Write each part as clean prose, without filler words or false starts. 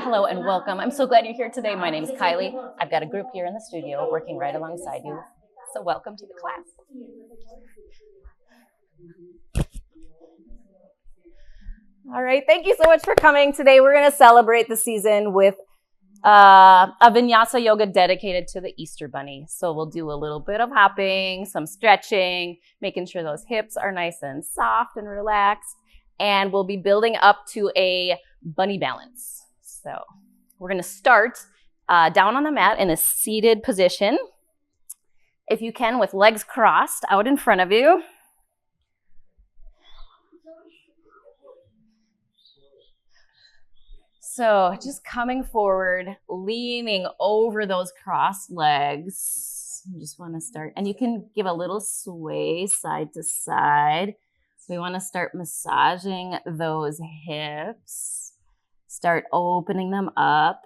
Hello and welcome. I'm so glad you're here today. My name is Kylie. I've got a group here in the studio working right alongside you. So welcome to the class. All right, thank you so much for coming. Today we're going to celebrate the season with a Vinyasa yoga dedicated to the Easter Bunny. So we'll do a little bit of hopping, some stretching, making sure those hips are nice and soft and relaxed. And we'll be building up to a bunny balance. So we're going to start down on the mat in a seated position. If you can, with legs crossed out in front of you. So just coming forward, leaning over those crossed legs. You just want to start, and you can give a little sway side to side. We want to start massaging those hips. Start opening them up.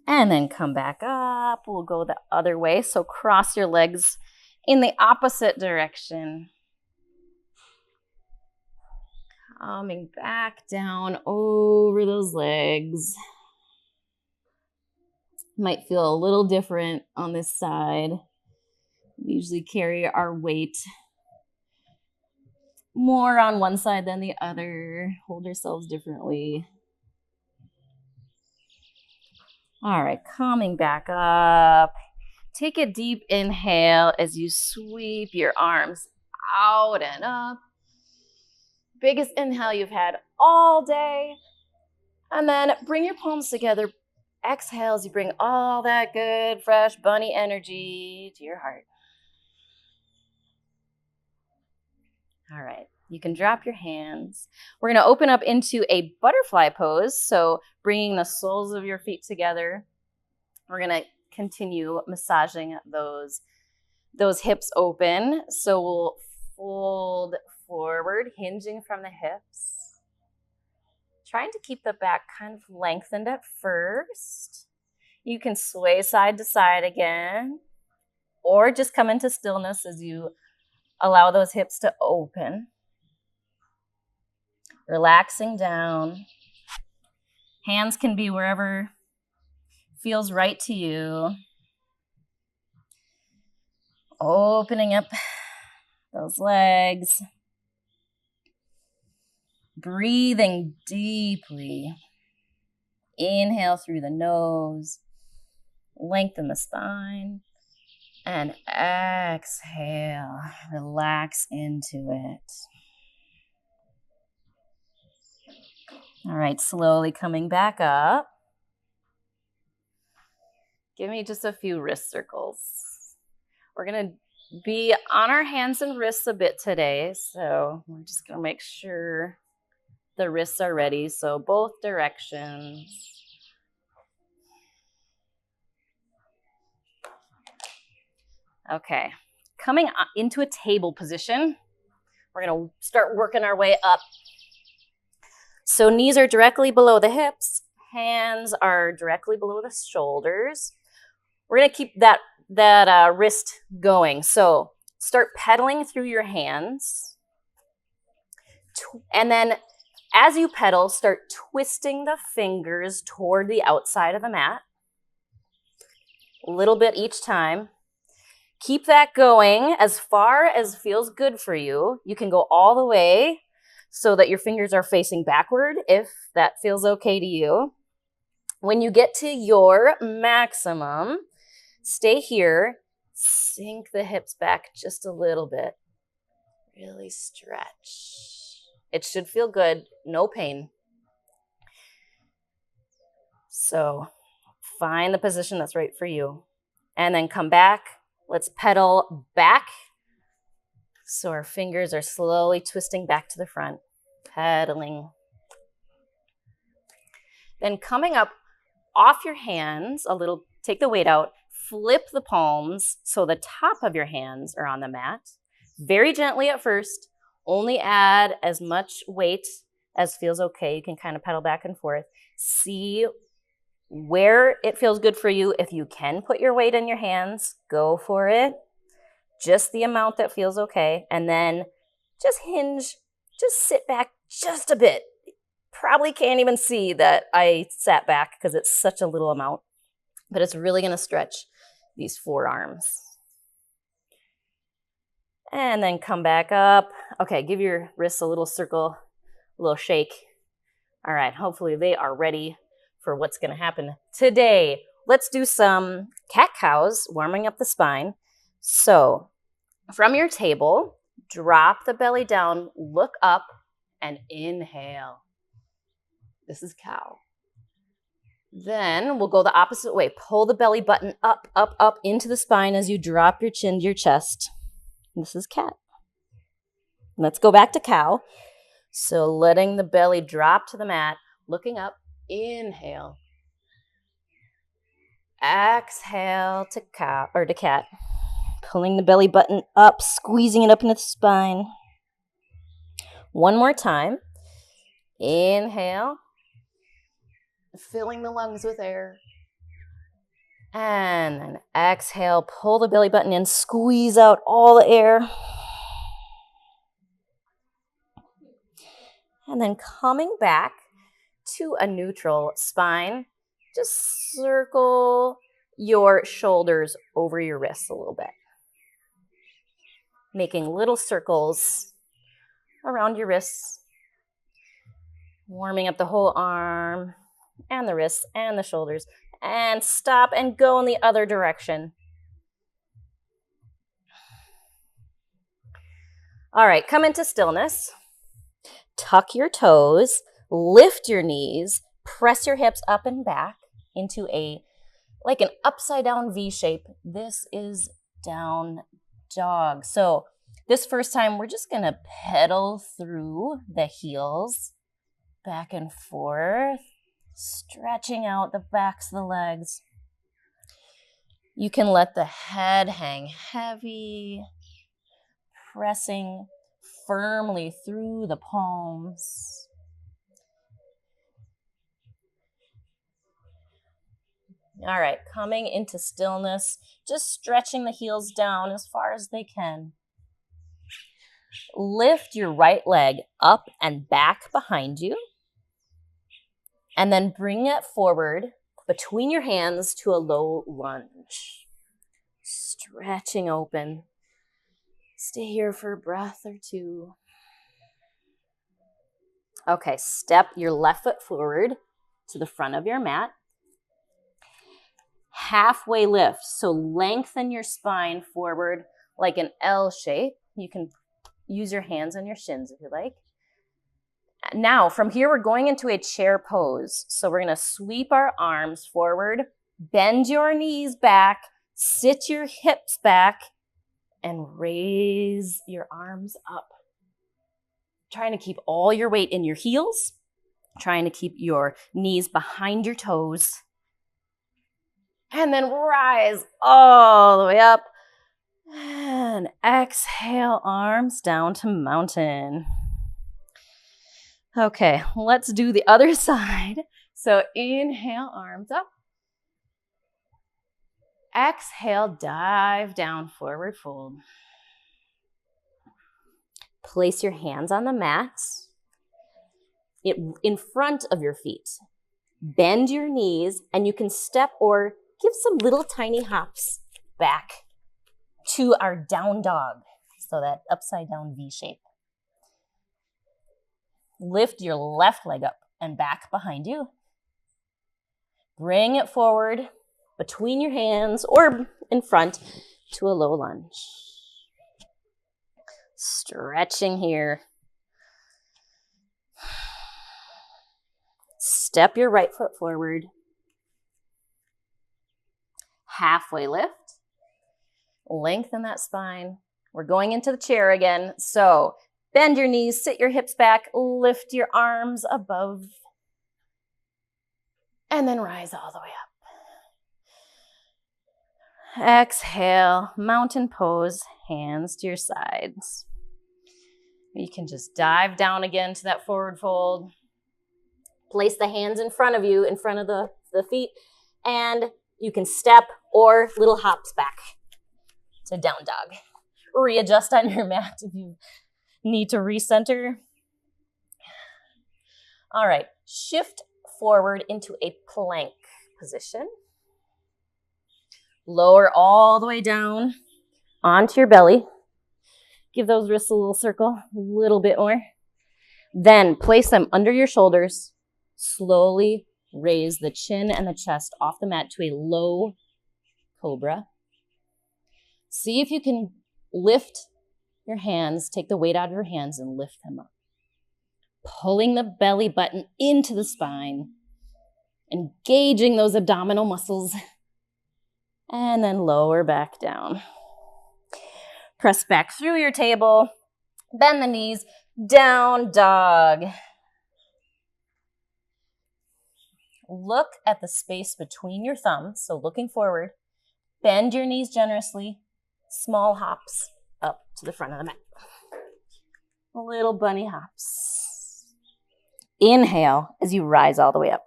And then come back up. We'll go the other way. So cross your legs in the opposite direction. Coming back down over those legs. Might feel a little different on this side. We usually carry our weight more on one side than the other. Hold ourselves differently. All right, coming back up. Take a deep inhale as you sweep your arms out and up. Biggest inhale you've had all day. And then bring your palms together. Exhale as you bring all that good, fresh bunny energy to your heart. All right, you can drop your hands. We're going to open up into a butterfly pose. So bringing the soles of your feet together. We're going to continue massaging those hips open. So we'll fold forward, hinging from the hips. Trying to keep the back kind of lengthened at first. You can sway side to side again, or just come into stillness as you allow those hips to open. Relaxing down. Hands can be wherever feels right to you. Opening up those legs. Breathing deeply. Inhale through the nose. Lengthen the spine. And exhale. Relax into it. All right, slowly coming back up. Give me just a few wrist circles. We're going to be on our hands and wrists a bit today, so we're just going to make sure the wrists are ready, so both directions. Okay, coming into a table position, we're going to start working our way up. So knees are directly below the hips, hands are directly below the shoulders. We're going to keep that wrist going. So start pedaling through your hands. And then as you pedal, start twisting the fingers toward the outside of the mat. A little bit each time. Keep that going as far as feels good for you. You can go all the way so that your fingers are facing backward if that feels okay to you. When you get to your maximum, stay here. Sink the hips back just a little bit. Really stretch. It should feel good, no pain. So find the position that's right for you. And then come back. Let's pedal back. So our fingers are slowly twisting back to the front. Pedaling. Then coming up off your hands a little, take the weight out, flip the palms so the top of your hands are on the mat. Very gently at first. Only add as much weight as feels okay. You can kind of pedal back and forth. See where it feels good for you. If you can put your weight in your hands, go for it. Just the amount that feels okay. And then just hinge, just sit back just a bit. probably can't even see that I sat back because it's such a little amount, but it's really going to stretch these forearms. And then come back up. Okay, give your wrists a little circle, a little shake. All right, hopefully they are ready for what's going to happen today. Let's do some cat-cows, warming up the spine. So from your table, drop the belly down, look up, and inhale. This is cow. Then we'll go the opposite way. Pull the belly button up, up, up into the spine as you drop your chin to your chest. This is cat. Let's go back to cow. So letting the belly drop to the mat, looking up, inhale. Exhale to cow or to cat. Pulling the belly button up, squeezing it up into the spine. One more time. Inhale. Filling the lungs with air. And then exhale, pull the belly button in, squeeze out all the air. And then coming back to a neutral spine, just circle your shoulders over your wrists a little bit. Making little circles around your wrists. Warming up the whole arm and the wrists and the shoulders. And stop and go in the other direction. All right, come into stillness. Tuck your toes, lift your knees, press your hips up and back into like an upside down V shape. This is down dog. So this first time, we're just gonna pedal through the heels, back and forth, stretching out the backs of the legs. You can let the head hang heavy, pressing firmly through the palms. All right, coming into stillness, just stretching the heels down as far as they can. Lift your right leg up and back behind you. And then bring it forward between your hands to a low lunge. Stretching open. Stay here for a breath or two. Okay, step your left foot forward to the front of your mat. Halfway lift, so lengthen your spine forward like an L shape. You can use your hands on your shins if you like. Now, from here, we're going into a chair pose. So we're going to sweep our arms forward, bend your knees back, sit your hips back, and raise your arms up. Trying to keep all your weight in your heels, trying to keep your knees behind your toes. And then rise all the way up. And exhale, arms down to mountain. Okay, let's do the other side. So inhale, arms up. Exhale, dive down, forward fold. Place your hands on the mat in front of your feet. Bend your knees, and you can step or give some little tiny hops back to our down dog. So that upside down V shape. Lift your left leg up and back behind you. Bring it forward between your hands or in front to a low lunge. Stretching here. Step your right foot forward. Halfway lift. Lengthen that spine. We're going into the chair again. So bend your knees, sit your hips back, lift your arms above, and then rise all the way up. Exhale, mountain pose, hands to your sides. You can just dive down again to that forward fold. Place the hands in front of you, in front of the feet, and you can step or little hops back to down dog. Readjust on your mat if you need to recenter. All right, shift forward into a plank position. Lower all the way down onto your belly. Give those wrists a little circle, a little bit more. Then place them under your shoulders. Slowly raise the chin and the chest off the mat to a low cobra. See if you can lift your hands, take the weight out of your hands and lift them up. Pulling the belly button into the spine, engaging those abdominal muscles, and then lower back down. Press back through your table, bend the knees, down dog. Look at the space between your thumbs, so looking forward. Bend your knees generously, small hops up to the front of the mat. Little bunny hops. Inhale as you rise all the way up.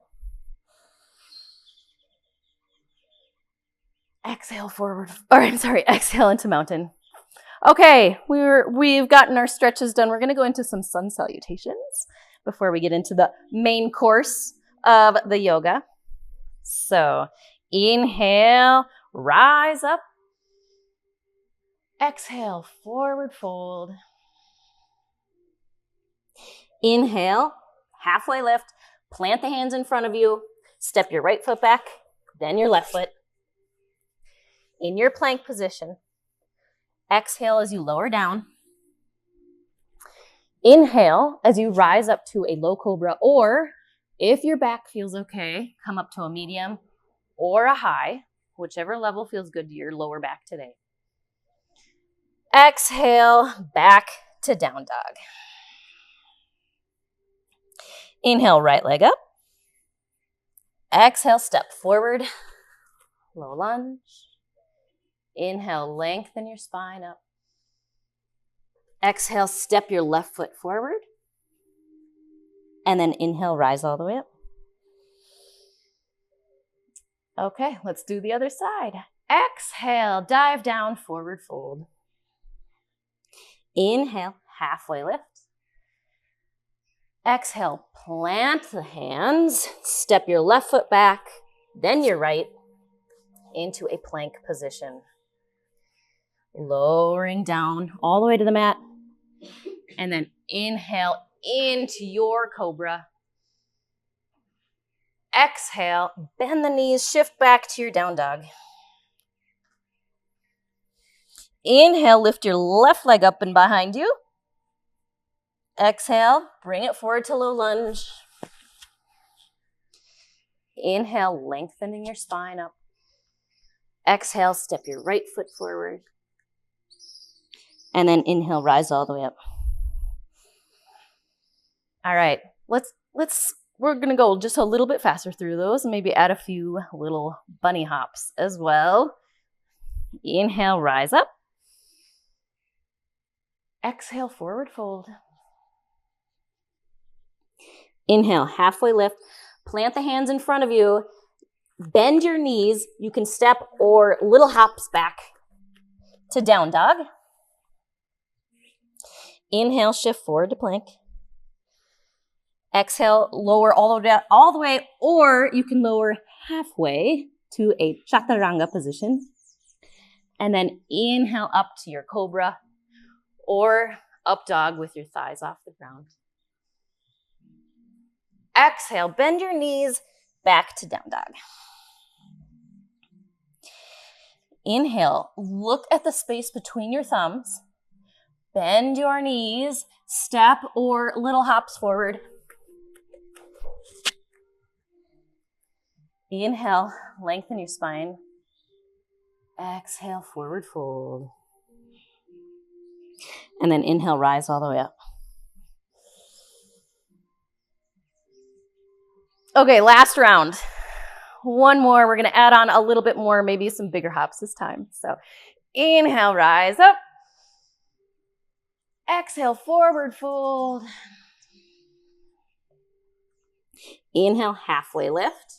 Exhale forward, exhale into mountain. Okay, we've gotten our stretches done. We're gonna go into some sun salutations before we get into the main course of the yoga. So inhale, rise up. Exhale, forward fold. Inhale, halfway lift. Plant the hands in front of you. Step your right foot back, then your left foot. In your plank position, exhale as you lower down. Inhale as you rise up to a low cobra, or if your back feels okay, come up to a medium or a high, whichever level feels good to your lower back today. Exhale, back to down dog. Inhale, right leg up. Exhale, step forward, low lunge. Inhale, lengthen your spine up. Exhale, step your left foot forward. And then inhale, rise all the way up. Okay, let's do the other side. Exhale, dive down, forward fold. Inhale, halfway lift. Exhale, plant the hands, step your left foot back, then your right into a plank position. Lowering down all the way to the mat. And then inhale into your cobra. Exhale, bend the knees, shift back to your down dog. Inhale, lift your left leg up and behind you. Exhale, bring it forward to low lunge. Inhale, lengthening your spine up. Exhale, step your right foot forward. And then inhale, rise all the way up. All right, we're gonna go just a little bit faster through those and maybe add a few little bunny hops as well. Inhale, rise up. Exhale, forward fold. Inhale, halfway lift. Plant the hands in front of you. Bend your knees. You can step or little hops back to down dog. Inhale, shift forward to plank. Exhale, lower all the way, or you can lower halfway to a chaturanga position. And then inhale up to your cobra or up dog with your thighs off the ground. Exhale, bend your knees back to down dog. Inhale, look at the space between your thumbs. Bend your knees, step or little hops forward. Inhale, lengthen your spine. Exhale, forward fold. And then inhale, rise all the way up. Okay, last round. One more. We're going to add on a little bit more, maybe some bigger hops this time. So inhale, rise up. Exhale, forward fold. Inhale, halfway lift.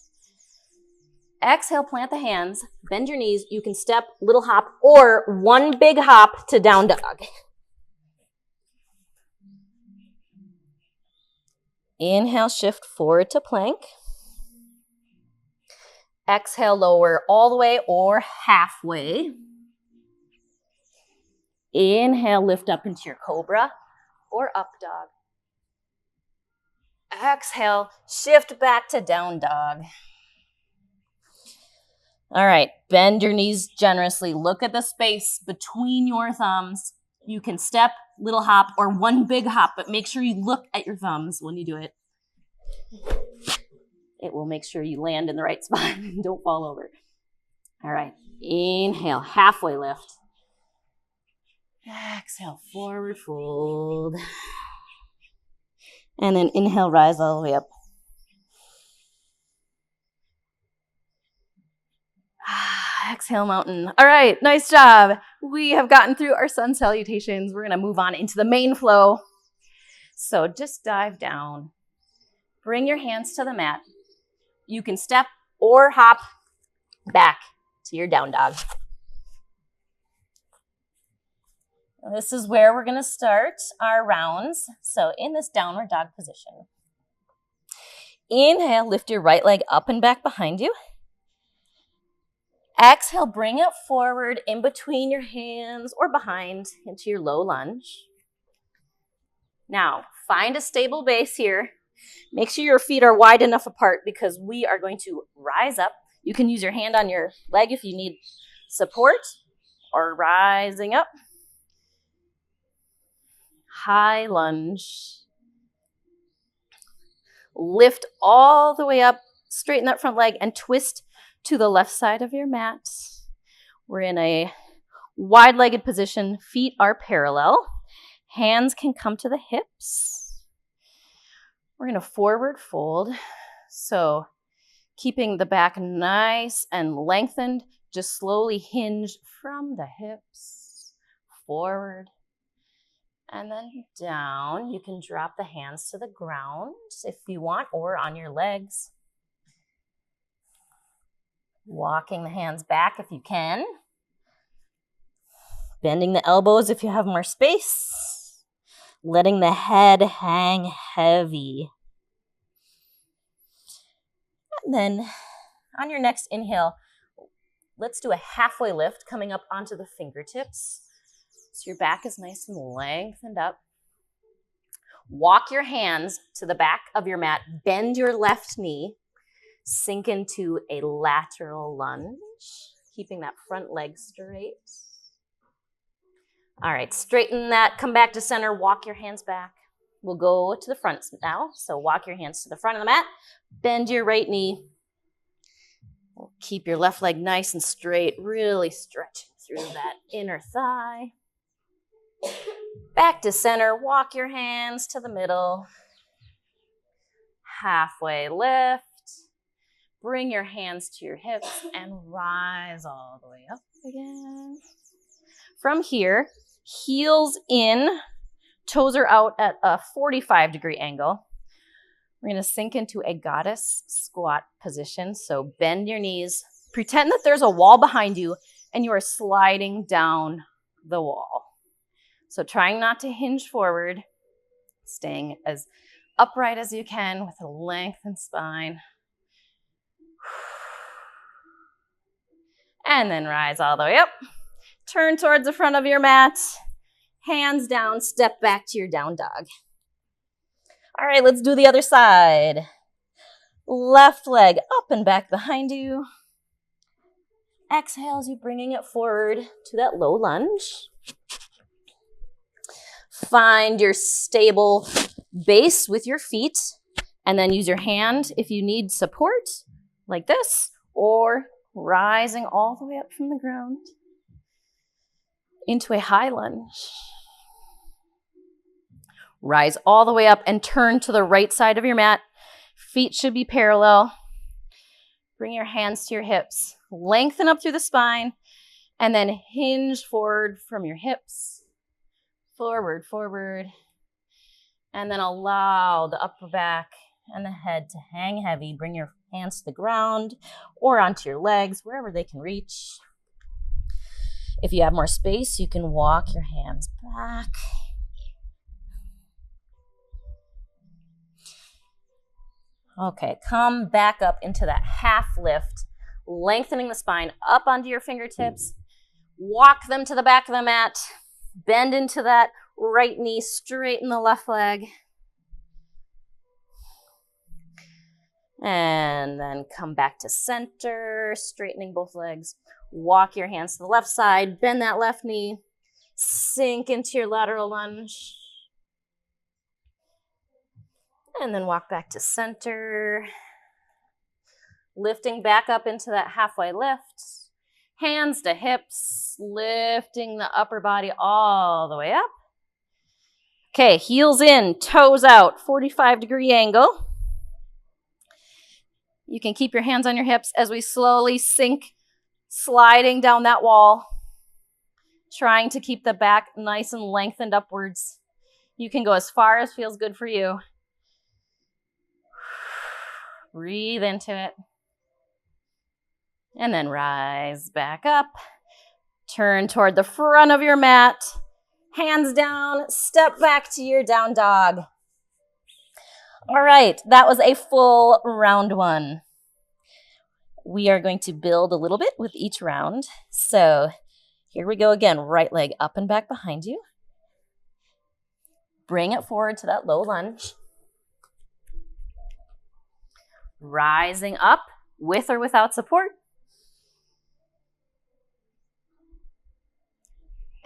Exhale, plant the hands, bend your knees. You can step, little hop, or one big hop to down dog. Inhale, shift forward to plank. Exhale, lower all the way or halfway. Inhale, lift up into your cobra or up dog. Exhale, shift back to down dog. All right, bend your knees generously. Look at the space between your thumbs. You can step, little hop, or one big hop, but make sure you look at your thumbs when you do it. It will make sure you land in the right spot and don't fall over. All right, inhale, halfway lift. Exhale, forward fold. And then inhale, rise all the way up. Exhale, mountain. All right, nice job. We have gotten through our sun salutations. We're going to move on into the main flow. So just dive down. Bring your hands to the mat. You can step or hop back to your down dog. This is where we're going to start our rounds. So in this downward dog position, inhale, lift your right leg up and back behind you. Exhale, bring it forward in between your hands or behind into your low lunge. Now, find a stable base here. Make sure your feet are wide enough apart because we are going to rise up. You can use your hand on your leg if you need support or rising up. High lunge. Lift all the way up, straighten that front leg and twist to the left side of your mat. We're in a wide-legged position. Feet are parallel. Hands can come to the hips. We're going to forward fold. So keeping the back nice and lengthened, just slowly hinge from the hips, forward, and then down. You can drop the hands to the ground if you want, or on your legs. Walking the hands back if you can. Bending the elbows if you have more space. Letting the head hang heavy. And then on your next inhale, let's do a halfway lift coming up onto the fingertips. So your back is nice and lengthened up. Walk your hands to the back of your mat. Bend your left knee. Sink into a lateral lunge, keeping that front leg straight. All right, straighten that, come back to center, walk your hands back. We'll go to the front now. So walk your hands to the front of the mat, bend your right knee. We'll keep your left leg nice and straight, really stretching through that inner thigh. Back to center, walk your hands to the middle. Halfway lift. Bring your hands to your hips and rise all the way up again. From here, heels in, toes are out at a 45-degree angle. We're going to sink into a goddess squat position. So bend your knees. Pretend that there's a wall behind you and you are sliding down the wall. So trying not to hinge forward, staying as upright as you can with a lengthened spine. And then rise all the way up. Turn towards the front of your mat. Hands down, step back to your down dog. All right, let's do the other side. Left leg up and back behind you. Exhale as you're bringing it forward to that low lunge. Find your stable base with your feet, and then use your hand if you need support, like this, or rising all the way up from the ground into a high lunge. Rise all the way up and turn to the right side of your mat. Feet should be parallel. Bring your hands to your hips. Lengthen up through the spine and then hinge forward from your hips. Forward, forward. And then allow the upper back and the head to hang heavy. Bring your hands to the ground or onto your legs, wherever they can reach. If you have more space, you can walk your hands back. Okay, come back up into that half lift, lengthening the spine up onto your fingertips. Walk them to the back of the mat. Bend into that right knee, straighten the left leg. And then come back to center, straightening both legs. Walk your hands to the left side, bend that left knee, sink into your lateral lunge. And then walk back to center. Lifting back up into that halfway lift. Hands to hips, lifting the upper body all the way up. Okay, heels in, toes out, 45-degree angle. You can keep your hands on your hips as we slowly sink, sliding down that wall, trying to keep the back nice and lengthened upwards. You can go as far as feels good for you. Breathe into it. And then rise back up. Turn toward the front of your mat. Hands down, step back to your down dog. All right, that was a full round one. We are going to build a little bit with each round. So here we go again. Right leg up and back behind you. Bring it forward to that low lunge. Rising up with or without support.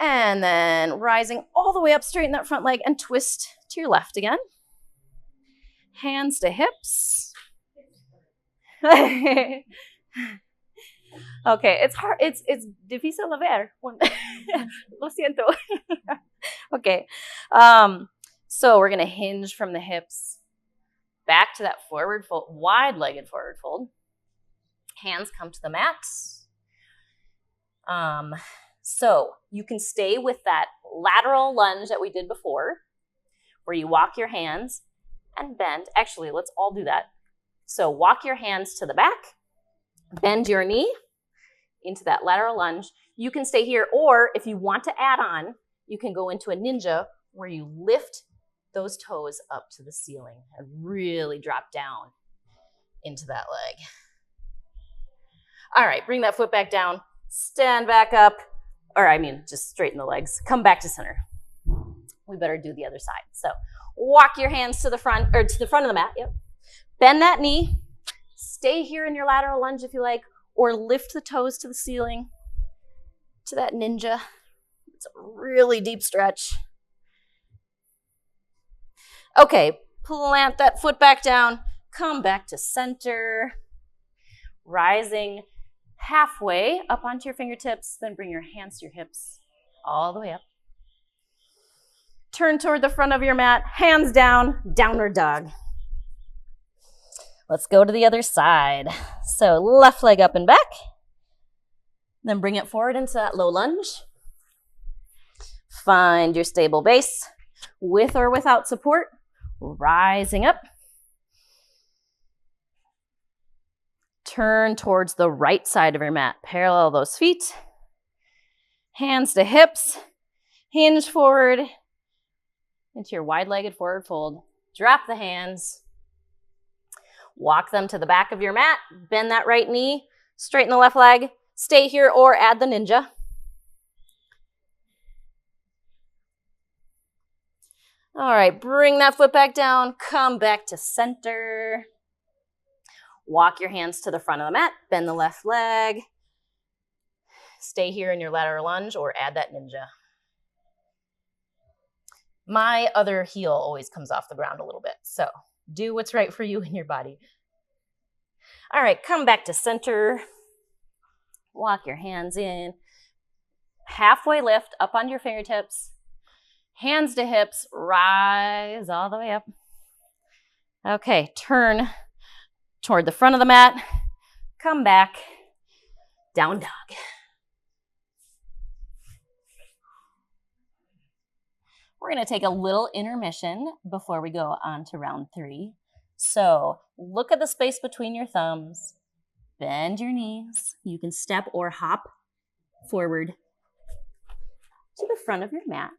And then rising all the way up, straighten that front leg and twist to your left again. Hands to hips. Okay, it's hard. It's difícil de ver. Lo siento. Okay, so we're gonna hinge from the hips back to that forward fold, wide-legged forward fold. Hands come to the mat. So you can stay with that lateral lunge that we did before, where you walk your hands and bend. Actually, let's all do that. So walk your hands to the back, bend your knee into that lateral lunge. You can stay here, or if you want to add on, you can go into a ninja where you lift those toes up to the ceiling and really drop down into that leg. All right, bring that foot back down, stand back up, or I mean, just straighten the legs, come back to center. We better do the other side. So walk your hands to the front, or to the front of the mat, yep. Bend that knee, stay here in your lateral lunge if you like, or lift the toes to the ceiling, to that ninja. It's a really deep stretch. Okay, plant that foot back down, come back to center, rising halfway up onto your fingertips, then bring your hands to your hips all the way up. Turn toward the front of your mat, hands down, downward dog. Let's go to the other side. So left leg up and back, then bring it forward into that low lunge. Find your stable base, with or without support, rising up. Turn towards the right side of your mat. Parallel those feet. Hands to hips. Hinge forward into your wide-legged forward fold. Drop the hands. Walk them to the back of your mat. Bend that right knee. Straighten the left leg. Stay here or add the ninja. All right, bring that foot back down. Come back to center. Walk your hands to the front of the mat. Bend the left leg. Stay here in your lateral lunge or add that ninja. My other heel always comes off the ground a little bit, so do what's right for you and your body. All right, come back to center. Walk your hands in. Halfway lift up onto your fingertips. Hands to hips, rise all the way up. Okay, turn toward the front of the mat. Come back, down dog. We're going to take a little intermission before we go on to round 3. So look at the space between your thumbs. Bend your knees. You can step or hop forward to the front of your mat.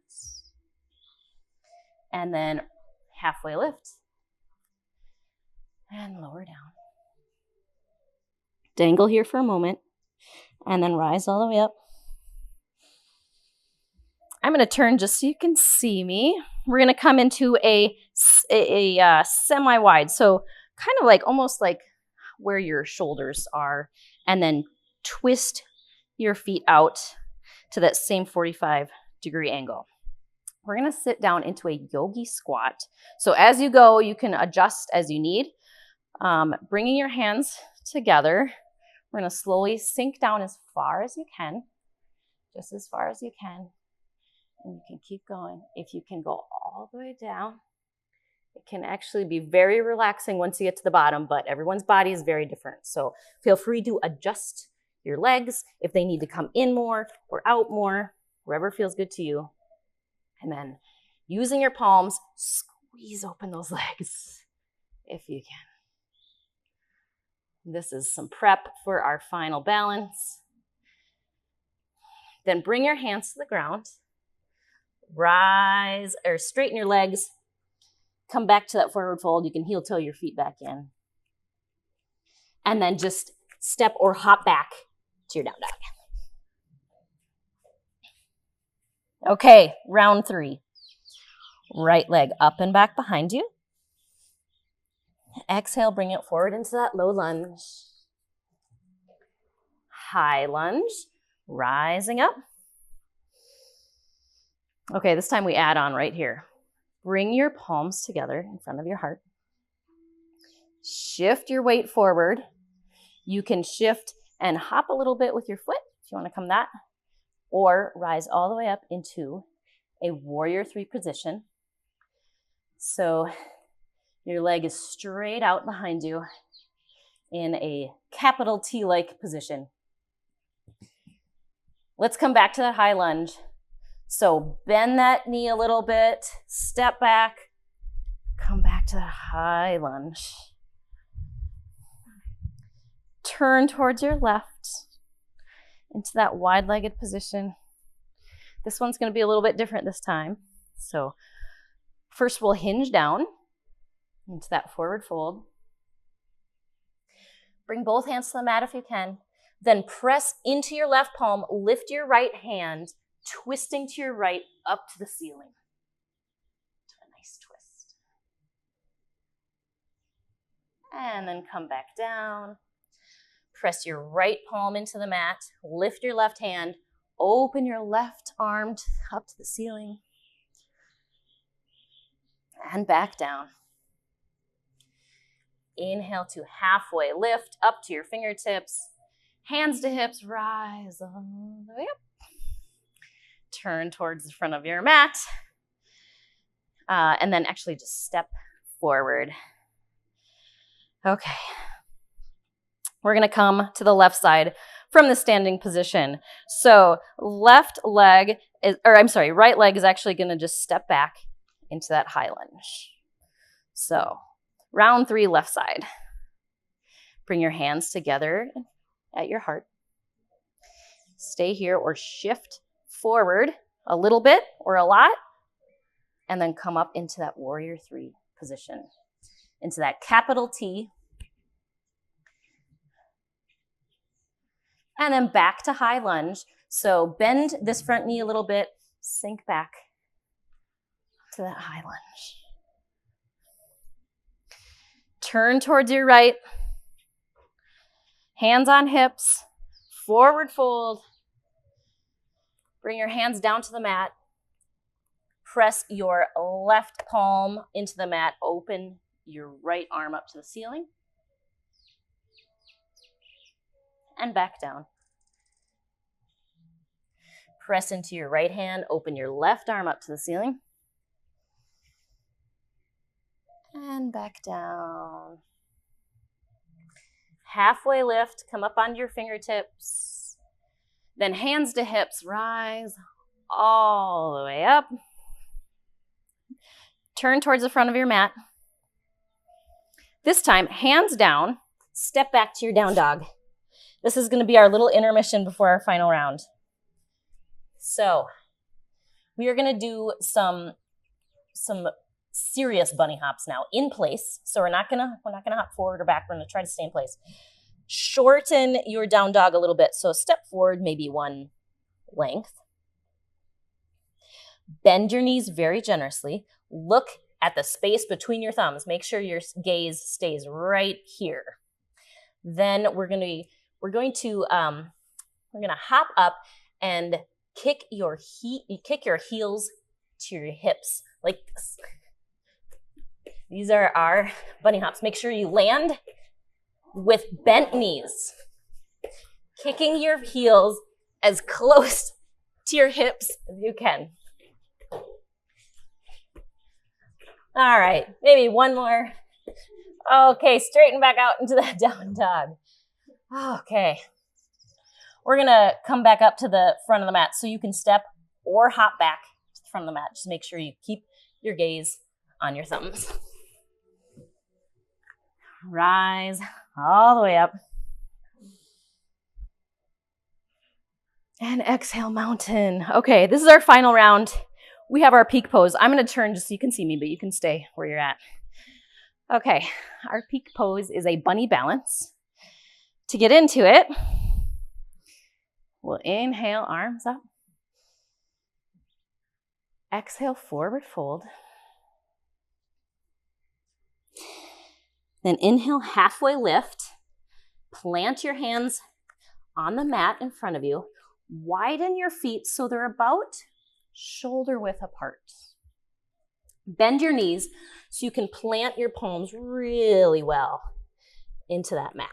And then halfway lift. and lower down. Dangle here for a moment and then rise all the way up. I'm going to turn just so you can see me. We're going to come into a semi-wide, so kind of like almost like where your shoulders are, and then twist your feet out to that same 45-degree angle. We're going to sit down into a yogi squat. So as you go, you can adjust as you need. Bringing your hands together, we're going to slowly sink down as far as you can, just as far as you can. And you can keep going. If you can go all the way down, it can actually be very relaxing once you get to the bottom, but everyone's body is very different. So feel free to adjust your legs if they need to come in more or out more, wherever feels good to you. And then using your palms, squeeze open those legs if you can. This is some prep for our final balance. Then bring your hands to the ground. Rise or straighten your legs. Come back to that forward fold. You can heel toe your feet back in. And then just step or hop back to your down dog. Okay, round 3. Right leg up and back behind you. Exhale, bring it forward into that low lunge. High lunge, rising up. Okay, this time we add on right here. Bring your palms together in front of your heart. Shift your weight forward. You can shift and hop a little bit with your foot if you want to come that, or rise all the way up into a warrior 3 position. So your leg is straight out behind you in a capital T-like position. Let's come back to that high lunge. So bend that knee a little bit, step back, come back to that high lunge. Turn towards your left into that wide-legged position. This one's going to be a little bit different this time. So first we'll hinge down into that forward fold. Bring both hands to the mat if you can. Then press into your left palm, lift your right hand, twisting to your right up to the ceiling. To a nice twist. And then come back down. Press your right palm into the mat, lift your left hand, open your left arm up to the ceiling. And back down. Inhale to halfway lift up to your fingertips. Hands to hips, rise all the way up. Turn towards the front of your mat. And then actually just step forward. Okay. We're going to come to the left side from the standing position. So right leg is actually going to just step back into that high lunge. So round 3, left side. Bring your hands together at your heart. Stay here or shift forward a little bit or a lot, and then come up into that warrior 3 position, into that capital T. And then back to high lunge. So bend this front knee a little bit, sink back to that high lunge. Turn towards your right. Hands on hips, forward fold. Bring your hands down to the mat. Press your left palm into the mat. Open your right arm up to the ceiling. And back down. Press into your right hand. Open your left arm up to the ceiling. And back down. Halfway lift. Come up onto your fingertips. Then hands to hips. Rise all the way up. Turn towards the front of your mat. This time, hands down. Step back to your down dog. This is going to be our little intermission before our final round. So we are going to do some serious bunny hops now in place. So we're not gonna hop forward or back. We're gonna try to stay in place. Shorten your down dog a little bit. So step forward, maybe one length. Bend your knees very generously. Look at the space between your thumbs. Make sure your gaze stays right here. Then we're gonna hop up and kick your heels to your hips like this. These are our bunny hops. Make sure you land with bent knees, kicking your heels as close to your hips as you can. All right, maybe one more. Okay, straighten back out into that down dog. Okay. We're gonna come back up to the front of the mat so you can step or hop back to the front of the mat. Just make sure you keep your gaze on your thumbs. Rise all the way up. And exhale, mountain. Okay, this is our final round. We have our peak pose. I'm gonna turn just so you can see me, but you can stay where you're at. Okay, our peak pose is a bunny balance. To get into it, we'll inhale, arms up. Exhale, forward fold. Then inhale, halfway lift. Plant your hands on the mat in front of you. Widen your feet so they're about shoulder width apart. Bend your knees so you can plant your palms really well into that mat.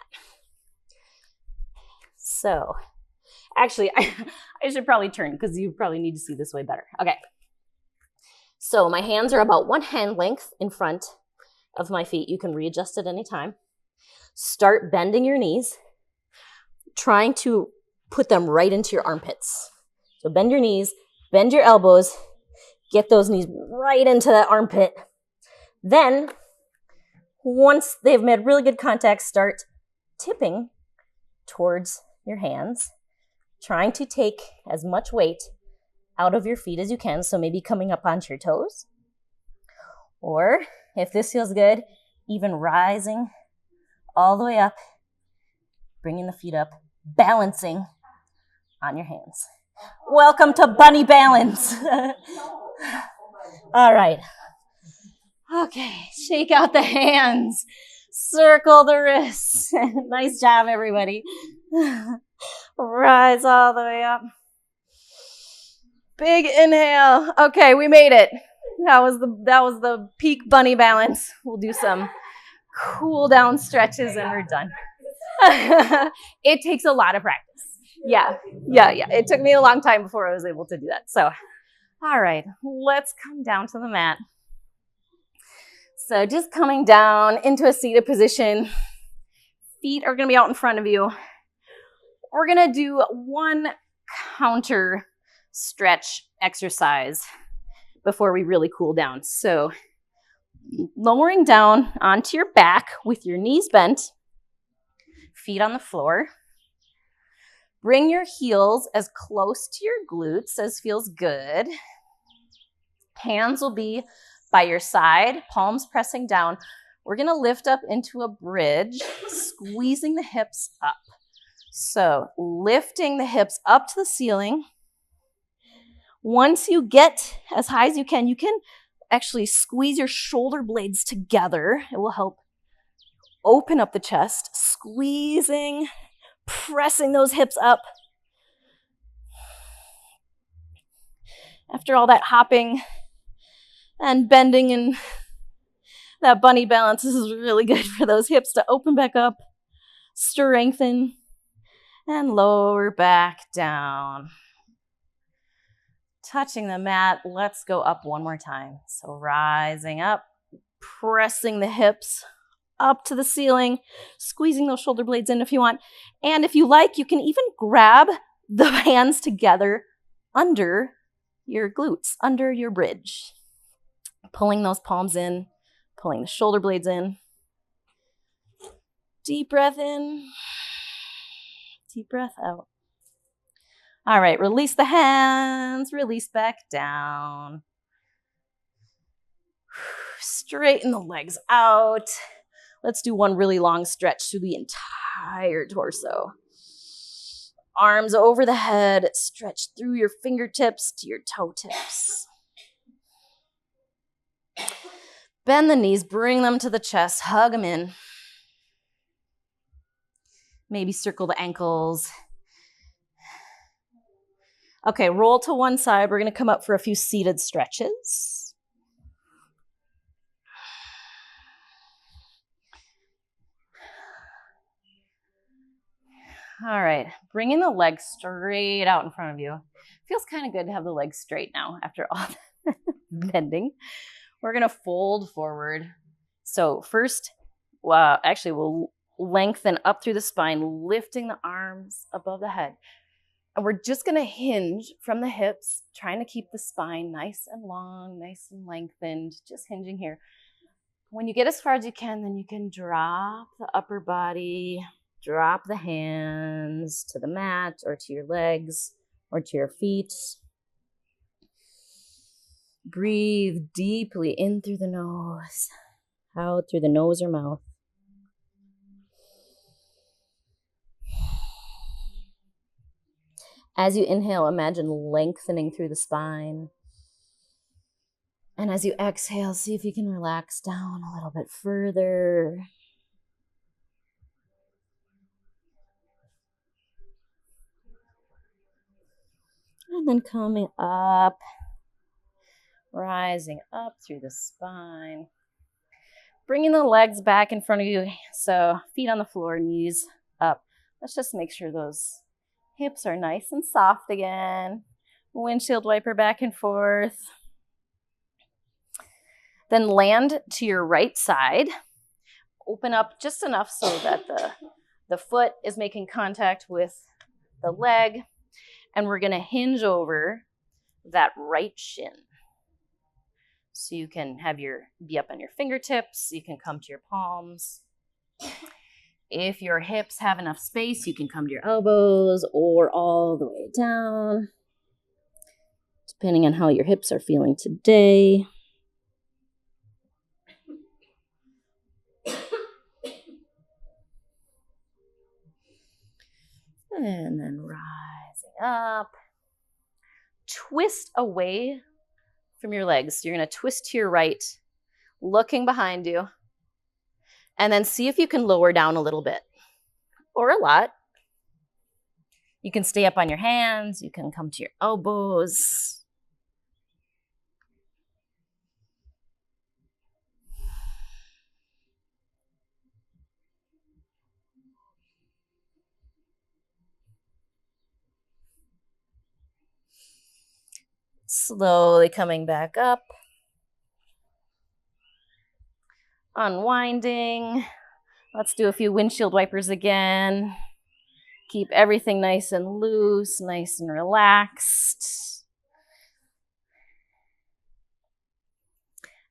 So, actually, I should probably turn because you probably need to see this way better. Okay. So my hands are about one hand length in front of my feet. You can readjust at any time. Start bending your knees, trying to put them right into your armpits. So bend your knees, bend your elbows, get those knees right into that armpit. Then, once they've made really good contact, start tipping towards your hands, trying to take as much weight out of your feet as you can. So maybe coming up onto your toes. Or if this feels good, even rising all the way up, bringing the feet up, balancing on your hands. Welcome to bunny balance. All right. Okay, shake out the hands. Circle the wrists. Nice job, everybody. Rise all the way up. Big inhale. Okay, we made it. That was the peak bunny balance. We'll do some cool down stretches and we're done. It takes a lot of practice. Yeah. It took me a long time before I was able to do that. So, all right, let's come down to the mat. So just coming down into a seated position. Feet are going to be out in front of you. We're going to do one counter stretch exercise before we really cool down. So lowering down onto your back with your knees bent, feet on the floor. Bring your heels as close to your glutes as feels good. Hands will be by your side, palms pressing down. We're going to lift up into a bridge, squeezing the hips up. So lifting the hips up to the ceiling. Once you get as high as you can actually squeeze your shoulder blades together. It will help open up the chest, squeezing, pressing those hips up. After all that hopping and bending and that bunny balance, this is really good for those hips to open back up, strengthen, and lower back down. Touching the mat, let's go up one more time. So rising up, pressing the hips up to the ceiling, squeezing those shoulder blades in if you want. And if you like, you can even grab the hands together under your glutes, under your bridge. Pulling those palms in, pulling the shoulder blades in. Deep breath in, deep breath out. All right, release the hands, release back down. Straighten the legs out. Let's do one really long stretch through the entire torso. Arms over the head, stretch through your fingertips to your toe tips. Bend the knees, bring them to the chest, hug them in. Maybe circle the ankles. Okay, roll to one side. We're going to come up for a few seated stretches. All right, bringing the legs straight out in front of you. Feels kind of good to have the legs straight now after all that bending. We're going to fold forward. So first, we'll lengthen up through the spine, lifting the arms above the head. And we're just going to hinge from the hips, trying to keep the spine nice and long, nice and lengthened, just hinging here. When you get as far as you can, then you can drop the upper body, drop the hands to the mat or to your legs or to your feet. Breathe deeply in through the nose, out through the nose or mouth. As you inhale, imagine lengthening through the spine. And as you exhale, see if you can relax down a little bit further. And then coming up, rising up through the spine. Bringing the legs back in front of you. So feet on the floor, knees up. Let's just make sure those hips are nice and soft again. Windshield wiper back and forth. Then land to your right side. Open up just enough so that the foot is making contact with the leg. And we're going to hinge over that right shin. So you can be up on your fingertips. You can come to your palms. If your hips have enough space, you can come to your elbows or all the way down, depending on how your hips are feeling today. And then rising up. Twist away from your legs. You're going to twist to your right, looking behind you. And then see if you can lower down a little bit or a lot. You can stay up on your hands. You can come to your elbows. Slowly coming back up. Unwinding. Let's do a few windshield wipers again. Keep everything nice and loose, nice and relaxed.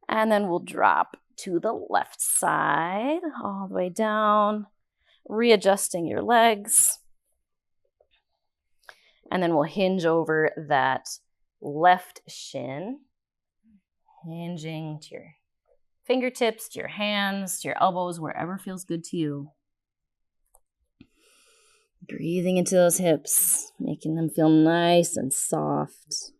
And then we'll drop to the left side, all the way down, readjusting your legs. And then we'll hinge over that left shin, hinging to your fingertips, to your hands, to your elbows, wherever feels good to you. Breathing into those hips, making them feel nice and soft.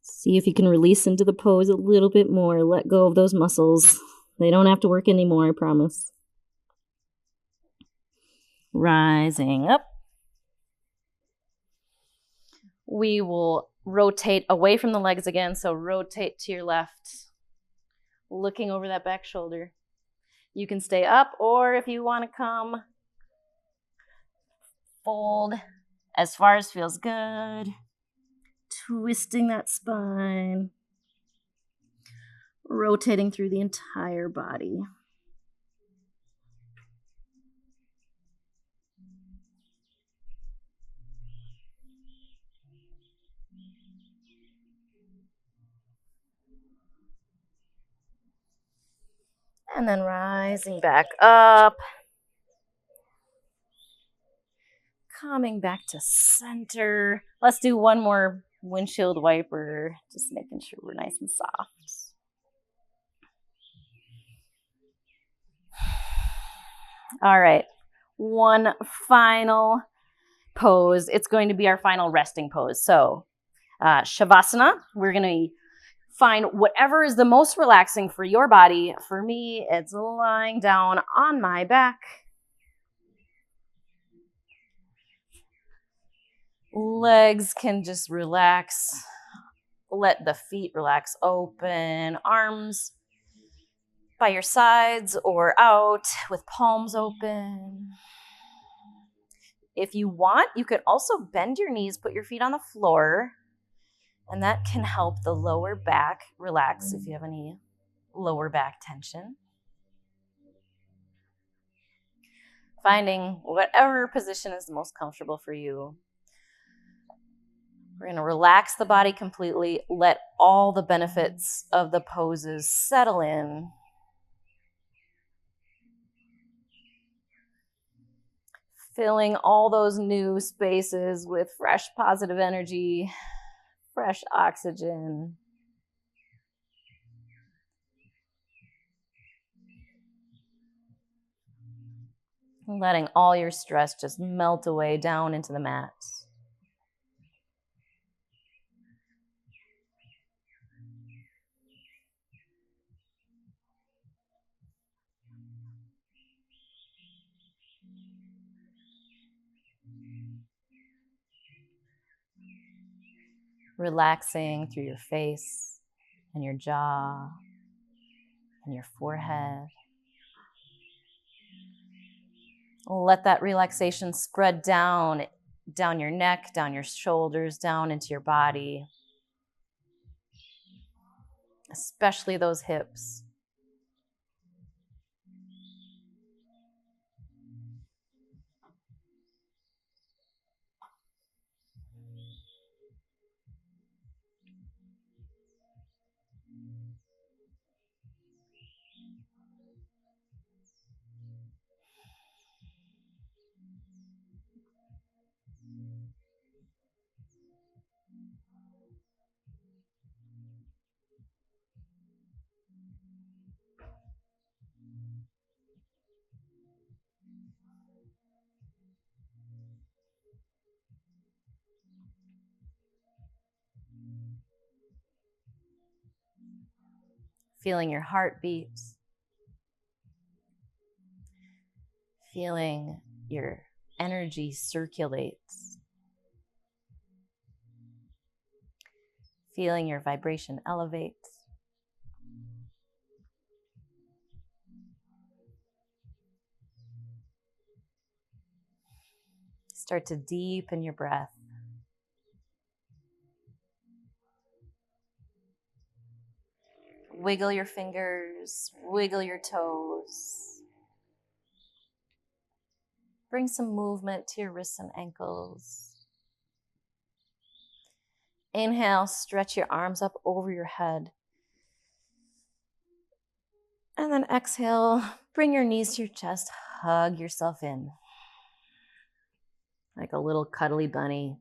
See if you can release into the pose a little bit more. Let go of those muscles. They don't have to work anymore, I promise. Rising up. We will rotate away from the legs again. So rotate to your left, looking over that back shoulder. You can stay up, or if you want to come, fold as far as feels good. Twisting that spine. Rotating through the entire body. And then rising back up. coming back to center. Let's do one more windshield wiper, just making sure we're nice and soft. All right, one final pose. It's going to be our final resting pose. So Shavasana, we're going to find whatever is the most relaxing for your body. For me, it's lying down on my back. Legs can just relax. Let the feet relax open. Arms by your sides or out with palms open. If you want, you could also bend your knees, put your feet on the floor, and that can help the lower back relax if you have any lower back tension. Finding whatever position is the most comfortable for you. We're going to relax the body completely, let all the benefits of the poses settle in. Filling all those new spaces with fresh positive energy, fresh oxygen. Letting all your stress just melt away down into the mat. Relaxing through your face and your jaw and your forehead. Let that relaxation spread down your neck, down your shoulders, down into your body, especially those hips. Feeling your heartbeat. Feeling your energy circulates. Feeling your vibration elevate. Start to deepen your breath. Wiggle your fingers, wiggle your toes. Bring some movement to your wrists and ankles. Inhale, stretch your arms up over your head. And then exhale, bring your knees to your chest, hug yourself in. Like a little cuddly bunny.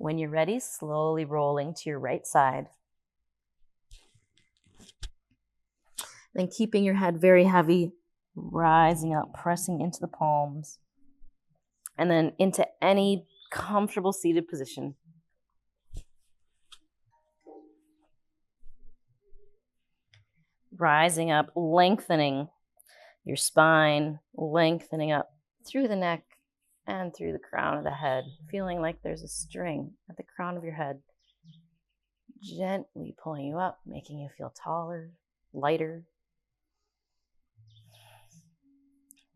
When you're ready, slowly rolling to your right side. Then keeping your head very heavy, rising up, pressing into the palms. And then into any comfortable seated position. Rising up, lengthening your spine, lengthening up through the neck and through the crown of the head, feeling like there's a string at the crown of your head, gently pulling you up, making you feel taller, lighter.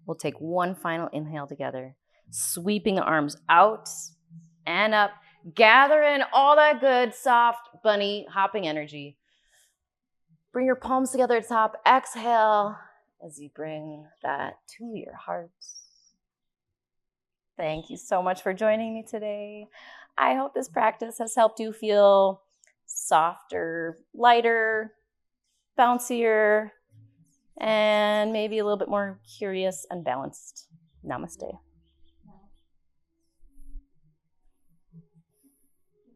We'll take one final inhale together, sweeping the arms out and up, gather in all that good, soft, bunny hopping energy. Bring your palms together at the top. Exhale as you bring that to your heart. Thank you so much for joining me today. I hope this practice has helped you feel softer, lighter, bouncier, and maybe a little bit more curious and balanced. Namaste.